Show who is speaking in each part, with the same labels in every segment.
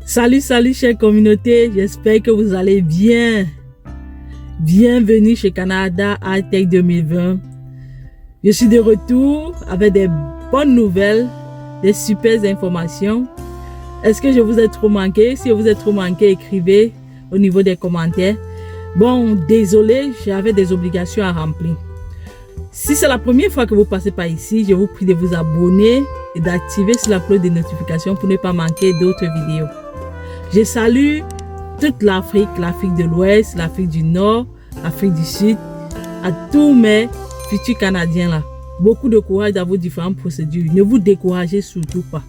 Speaker 1: Salut, chère communauté, j'espère que vous allez bien. Bienvenue chez Canada High Tech 2020. Je suis de retour avec des bonnes nouvelles, des super informations. Est-ce que je vous ai trop manqué? Si je vous ai trop manqué, écrivez au niveau des commentaires. Bon, désolé, j'avais des obligations à remplir. Si c'est la première fois que vous passez par ici, je vous prie de vous abonner et d'activer sur la cloche de notification pour ne pas manquer d'autres vidéos. Je salue toute l'Afrique, l'Afrique de l'Ouest, l'Afrique du Nord, l'Afrique du Sud, à tous mes futurs Canadiens là. Beaucoup de courage dans vos différentes procédures. Ne vous découragez surtout pas.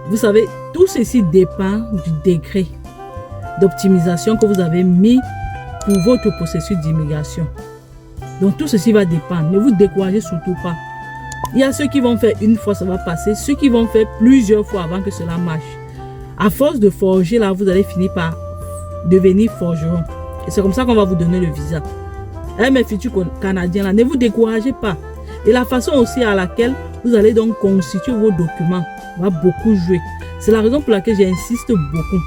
Speaker 1: Vous savez, tout ceci dépend du degré d'optimisation que vous avez mis pour votre processus d'immigration. Donc tout ceci va dépendre. Ne vous découragez surtout pas. Il y a ceux qui vont faire une fois, ça va passer. Ceux qui vont faire plusieurs fois avant que cela marche. À force de forger, là, vous allez finir par devenir forgeron. Et c'est comme ça qu'on va vous donner le visa. Mes futurs Canadiens, là, ne vous découragez pas. Et la façon aussi à laquelle vous allez donc constituer vos documents va beaucoup jouer. C'est la raison pour laquelle j'insiste beaucoup.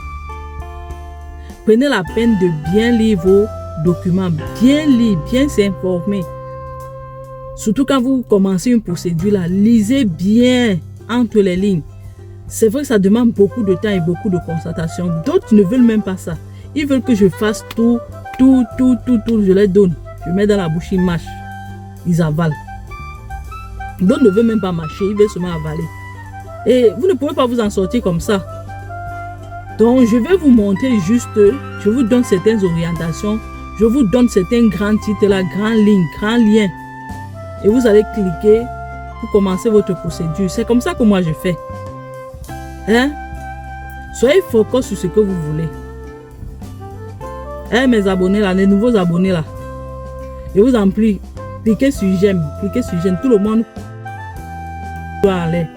Speaker 1: Prenez la peine de bien lire vos documents, bien lire, bien s'informer. Surtout quand vous commencez une procédure, là, lisez bien entre les lignes. C'est vrai que ça demande beaucoup de temps et beaucoup de constatation. D'autres ne veulent même pas ça. Ils veulent que je fasse tout. Je les donne. Je mets dans la bouche, ils mâchent. Ils avalent. D'autres ne veulent même pas mâcher. Ils veulent seulement avaler. Et vous ne pouvez pas vous en sortir comme ça. Donc, je vais vous montrer juste. Je vous donne certaines orientations. Je vous donne certains grands titres, là, grandes lignes, grands liens. Et vous allez cliquer pour commencer votre procédure. C'est comme ça que moi je fais. Soyez focus sur ce que vous voulez. Mes abonnés là, les nouveaux abonnés là, je vous en prie, cliquez sur j'aime, tout le monde doit aller.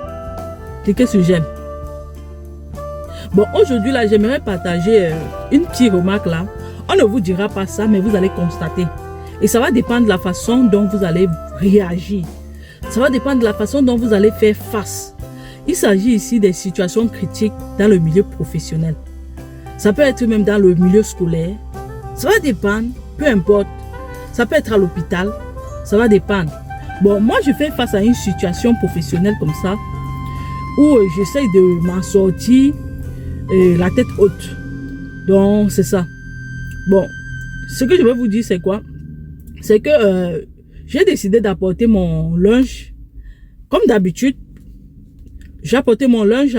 Speaker 1: Cliquez sur j'aime. Bon, aujourd'hui là, j'aimerais partager une petite remarque là. On ne vous dira pas ça, mais vous allez constater. Et ça va dépendre de la façon dont vous allez réagir. Ça va dépendre de la façon dont vous allez faire face. Il s'agit ici des situations critiques dans le milieu professionnel. Ça peut être même dans le milieu scolaire. Ça va dépendre, peu importe. Ça peut être à l'hôpital. Ça va dépendre. Bon, moi, je fais face à une situation professionnelle comme ça, où j'essaye de m'en sortir la tête haute. Donc, c'est ça. Bon, ce que je vais vous dire, c'est quoi? C'est que j'ai décidé d'apporter mon lunch. Comme d'habitude, j'ai apporté mon lunch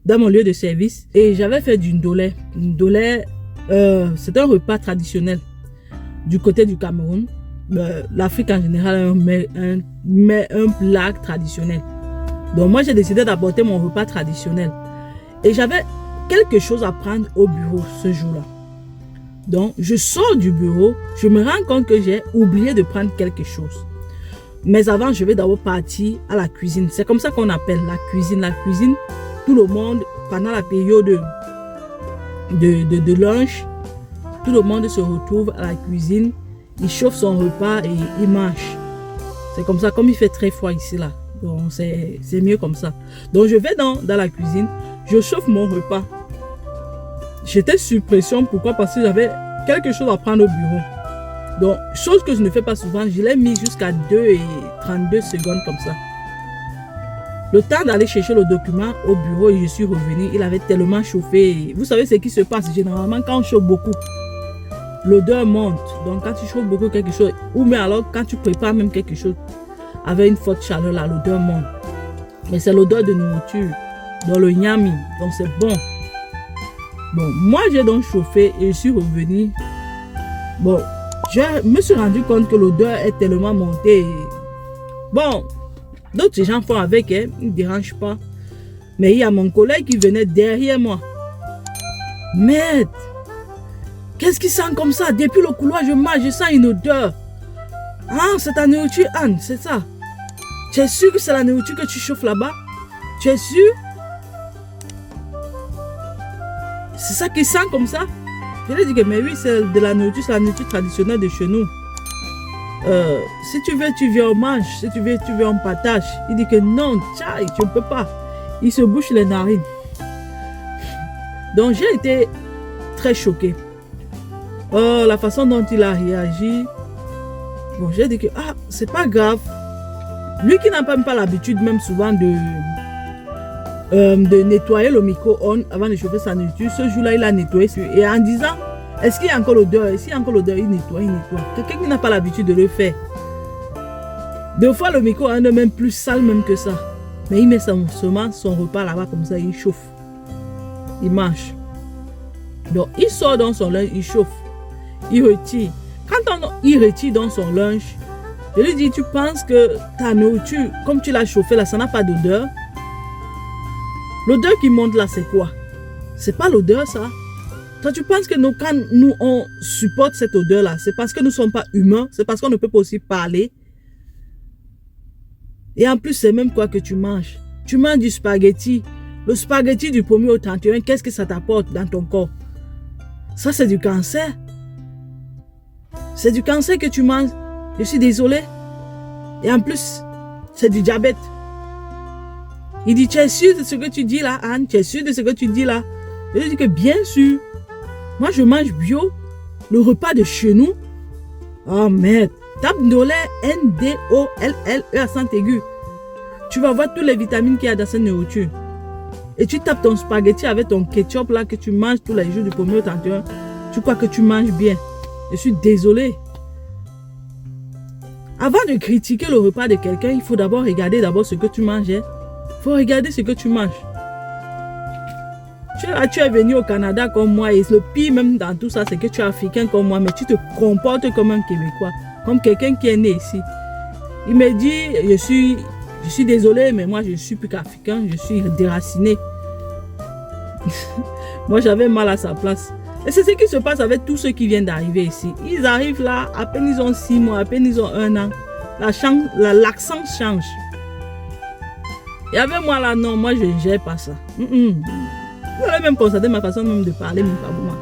Speaker 1: dans mon lieu de service et j'avais fait du ndolé. Ndolé, c'est un repas traditionnel du côté du Cameroun. L'Afrique en général met un plat traditionnel. Donc moi, j'ai décidé d'apporter mon repas traditionnel. Et j'avais quelque chose à prendre au bureau ce jour-là. Donc, je sors du bureau, je me rends compte que j'ai oublié de prendre quelque chose. Mais avant, je vais d'abord partir à la cuisine. C'est comme ça qu'on appelle la cuisine. La cuisine, tout le monde, pendant la période de lunch, tout le monde se retrouve à la cuisine. Il chauffe son repas et il mange. C'est comme ça, comme il fait très froid ici, là. Donc, c'est mieux comme ça. Donc, je vais dans la cuisine, je chauffe mon repas. J'étais sous pression. Pourquoi? Parce que j'avais quelque chose à prendre au bureau. Donc, chose que je ne fais pas souvent, je l'ai mis jusqu'à 2:32 secondes comme ça. Le temps d'aller chercher le document au bureau et je suis revenu, il avait tellement chauffé. Vous savez ce qui se passe généralement quand on chauffe beaucoup. L'odeur monte. Donc, quand tu chauffes beaucoup quelque chose, ou mais alors quand tu prépares même quelque chose avec une forte chaleur, là, l'odeur monte. Mais c'est l'odeur de nourriture, dans le nyami. Donc, c'est bon. Bon, moi, j'ai donc chauffé et je suis revenu. Bon. Je me suis rendu compte que l'odeur est tellement montée. Bon, d'autres gens font avec, ils ne dérangent pas. Mais il y a mon collègue qui venait derrière moi. Maître, qu'est-ce qui sent comme ça? Depuis le couloir, je mange, je sens une odeur. Ah, c'est ta nourriture, Anne, c'est ça. Tu es sûr que c'est la nourriture que tu chauffes là-bas? Tu es sûr? C'est ça qui sent comme ça? Je lui ai dit que mais oui, c'est de la nourriture, c'est la nourriture traditionnelle de chez nous. Si tu veux, tu viens, on mange. Si tu veux, on partage. Il dit que non, tchai, tu ne peux pas. Il se bouche les narines. Donc, j'ai été très choquée. La façon dont il a réagi, bon, j'ai dit que, c'est pas grave. Lui qui n'a même pas l'habitude, même souvent, de nettoyer le micro-ondes avant de chauffer sa nourriture, ce jour-là, il a nettoyé. Et en disant, est-ce qu'il y a encore l'odeur? Est-ce qu'il y a encore l'odeur? Il nettoie, il nettoie. Quelqu'un qui n'a pas l'habitude de le faire. Deux fois, le micro-ondes est même plus sale même que ça. Mais il met seulement son repas là-bas comme ça, il chauffe. Il mange. Donc, il sort dans son linge, il chauffe. Il retire. Quand il retire dans son linge, je lui dis, tu penses que ta nourriture, comme tu l'as chauffée là, ça n'a pas d'odeur? L'odeur qui monte là, c'est quoi? C'est pas l'odeur ça. Toi, tu penses que quand nous, on supporte cette odeur là, c'est parce que nous ne sommes pas humains, c'est parce qu'on ne peut pas aussi parler. Et en plus, c'est même quoi que tu manges. Tu manges du spaghetti. Le spaghetti du 1er au 31, qu'est-ce que ça t'apporte dans ton corps? Ça, c'est du cancer. C'est du cancer que tu manges. Je suis désolée. Et en plus, c'est du diabète. Il dit, tu es sûr de ce que tu dis là, Anne? Tu es sûr de ce que tu dis là? Je lui dis que bien sûr. Moi, je mange bio. Le repas de chez nous. Oh merde. Tape Ndolé, N-D-O-L-L-E accent aigu. Tu vas voir toutes les vitamines qu'il y a dans cette nourriture. Et tu tapes ton spaghetti avec ton ketchup là que tu manges tous les jours du 1er au 31. Tu crois que tu manges bien. Je suis désolée. Avant de critiquer le repas de quelqu'un, il faut d'abord regarder ce que tu manges. Il faut regarder ce que tu manges. Tu es venu au Canada comme moi et le pire même dans tout ça, c'est que tu es africain comme moi, mais tu te comportes comme un Québécois, comme quelqu'un qui est né ici. Il me dit, je suis désolé, mais moi je ne suis plus qu'africain, je suis déraciné. Moi j'avais mal à sa place. Et c'est ce qui se passe avec tous ceux qui viennent d'arriver ici. Ils arrivent là, à peine ils ont 6 mois, à peine ils ont 1 an. L'accent change. Et avec moi là, non, moi je ne gère pas ça. Vous allez même constater ma façon même de parler, même pas moi.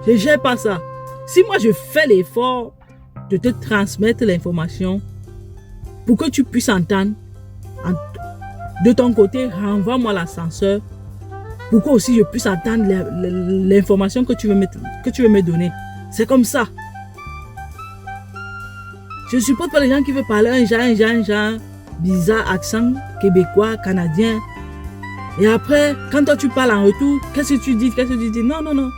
Speaker 1: Je ne gère pas ça. Si moi je fais l'effort de te transmettre l'information pour que tu puisses entendre, de ton côté, renvoie-moi l'ascenseur pour que aussi je puisse entendre l'information que tu veux me donner. C'est comme ça. Je ne supporte pas les gens qui veulent parler un genre bizarre, accent québécois, canadien. Et après, quand toi tu parles en retour, qu'est-ce que tu dis? Non.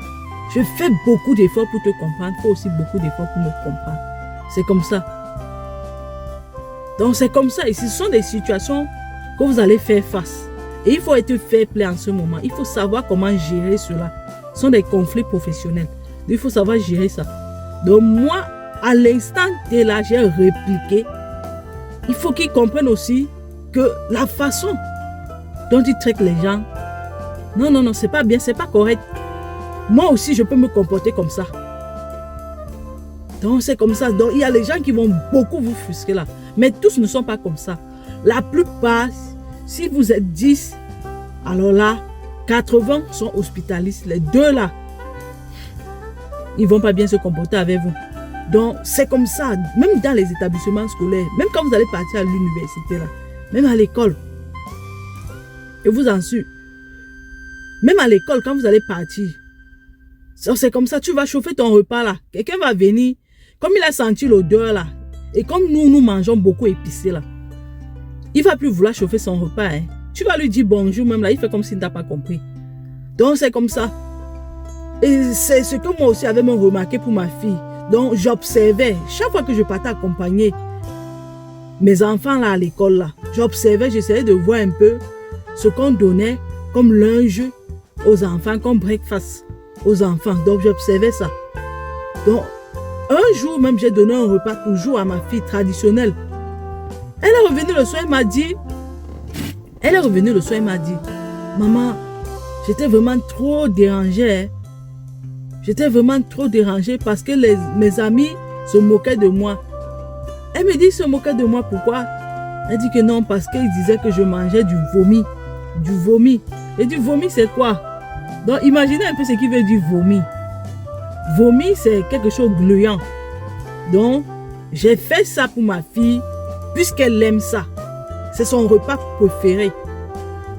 Speaker 1: Je fais beaucoup d'efforts pour te comprendre. Il faut aussi beaucoup d'efforts pour me comprendre. C'est comme ça. Donc c'est comme ça. Et ce sont des situations que vous allez faire face. Et il faut être fair play en ce moment. Il faut savoir comment gérer cela. Ce sont des conflits professionnels. Il faut savoir gérer ça. Donc moi, à l'instant de là, j'ai répliqué. Il faut qu'ils comprennent aussi que la façon dont ils traitent les gens, non, c'est pas bien, c'est pas correct. Moi aussi, je peux me comporter comme ça. Donc c'est comme ça. Donc il y a les gens qui vont beaucoup vous frustrer là. Mais tous ne sont pas comme ça. La plupart, si vous êtes 10, alors là, 80 sont hospitalistes. Les 2 là, ils ne vont pas bien se comporter avec vous. Donc, c'est comme ça. Même dans les établissements scolaires, même quand vous allez partir à l'université là, même à l'école, je vous en suis. Même à l'école, quand vous allez partir, c'est comme ça, tu vas chauffer ton repas là. Quelqu'un va venir, comme il a senti l'odeur là, et comme nous mangeons beaucoup épicé là, il ne va plus vouloir chauffer son repas. Tu vas lui dire bonjour même là, il fait comme s'il n'a pas compris. Donc c'est comme ça. Et c'est ce que moi aussi j'avais même remarqué pour ma fille. Donc j'observais, chaque fois que je partais accompagner mes enfants là à l'école là, j'observais, j'essayais de voir un peu ce qu'on donnait comme lunch aux enfants, comme breakfast aux enfants. Donc j'observais ça. Donc un jour même j'ai donné un repas toujours à ma fille traditionnelle. Elle est revenue le soir, elle m'a dit, maman, j'étais vraiment trop dérangée. J'étais vraiment trop dérangée parce que mes amis se moquaient de moi. Elle me dit, se moquaient de moi, pourquoi? Elle dit que non, parce qu'ils disaient que je mangeais du vomi. Du vomi. Et du vomi, c'est quoi? Donc, imaginez un peu ce qui veut dire vomi. Vomi, c'est quelque chose de gluant. Donc, j'ai fait ça pour ma fille, puisqu'elle aime ça. C'est son repas préféré.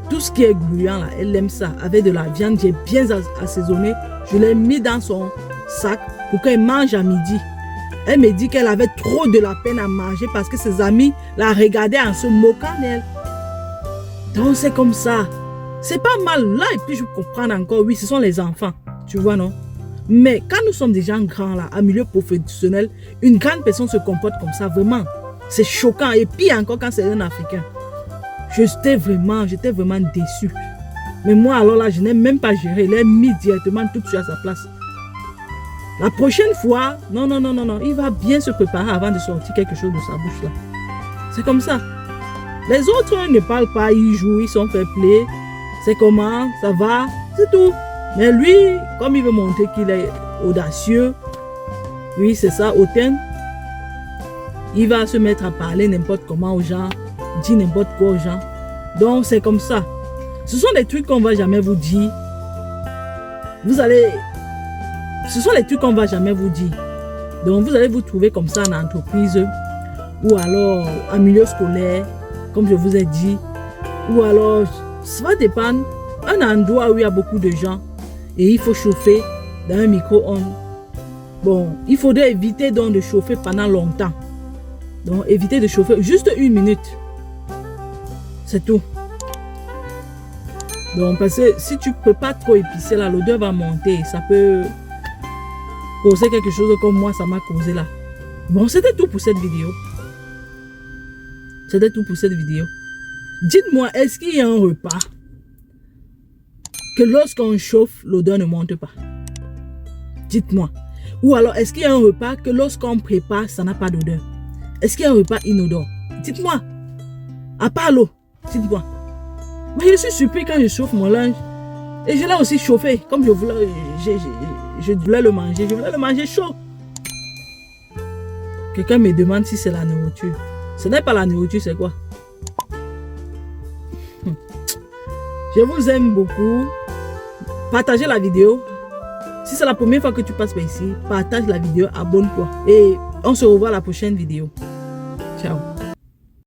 Speaker 1: tout ce qui est gluant là, elle aime ça. Avec de la viande, j'ai bien assaisonné. Je l'ai mis dans son sac pour qu'elle mange à midi. Elle me dit qu'elle avait trop de la peine à manger parce que ses amis la regardaient en se moquant d'elle. Donc c'est comme ça. C'est pas mal. Là, et puis je comprends encore, oui, ce sont les enfants. Tu vois, non? Mais quand nous sommes des gens grands là, à milieu professionnel, une grande personne se comporte comme ça, vraiment. C'est choquant. Et puis encore quand c'est un Africain. J'étais vraiment déçu. Mais moi, alors là, je n'ai même pas géré. Il est mis directement tout de suite à sa place. La prochaine fois, non, il va bien se préparer avant de sortir quelque chose de sa bouche là. C'est comme ça. Les autres ne parlent pas, ils jouent, ils sont fair play. C'est comment, ça va, c'est tout. Mais lui, comme il veut montrer qu'il est audacieux, oui, c'est ça, hautain, il va se mettre à parler n'importe comment aux gens, dire n'importe quoi aux gens. Donc, c'est comme ça. Ce sont des trucs qu'on ne va jamais vous dire. Ce sont les trucs qu'on ne va jamais vous dire. Donc, vous allez vous trouver comme ça en entreprise ou alors en milieu scolaire, comme je vous ai dit. Ou alors, ça va dépendre. Un endroit où il y a beaucoup de gens et il faut chauffer dans un micro-ondes. Bon, il faudrait éviter donc de chauffer pendant longtemps. Donc, évitez de chauffer juste 1 minute. C'est tout. Donc, parce que si tu ne peux pas trop épicer là, l'odeur va monter. Ça peut causer quelque chose comme moi, ça m'a causé là. Bon, c'était tout pour cette vidéo. C'était tout pour cette vidéo. Dites-moi, est-ce qu'il y a un repas que lorsqu'on chauffe, l'odeur ne monte pas? Dites-moi. Ou alors, est-ce qu'il y a un repas que lorsqu'on prépare, ça n'a pas d'odeur? Est-ce qu'il y a un repas inodore? Dites-moi. À part l'eau, dites-moi. Moi, je suis surpris quand je chauffe mon linge. Et je l'ai aussi chauffé. Comme je voulais, je voulais le manger. Je voulais le manger chaud. Quelqu'un me demande si c'est la nourriture. Ce n'est pas la nourriture, c'est quoi? Je vous aime beaucoup. Partagez la vidéo. Si c'est la première fois que tu passes par ici, partage la vidéo, abonne-toi. Et on se revoit à la prochaine vidéo. Ciao.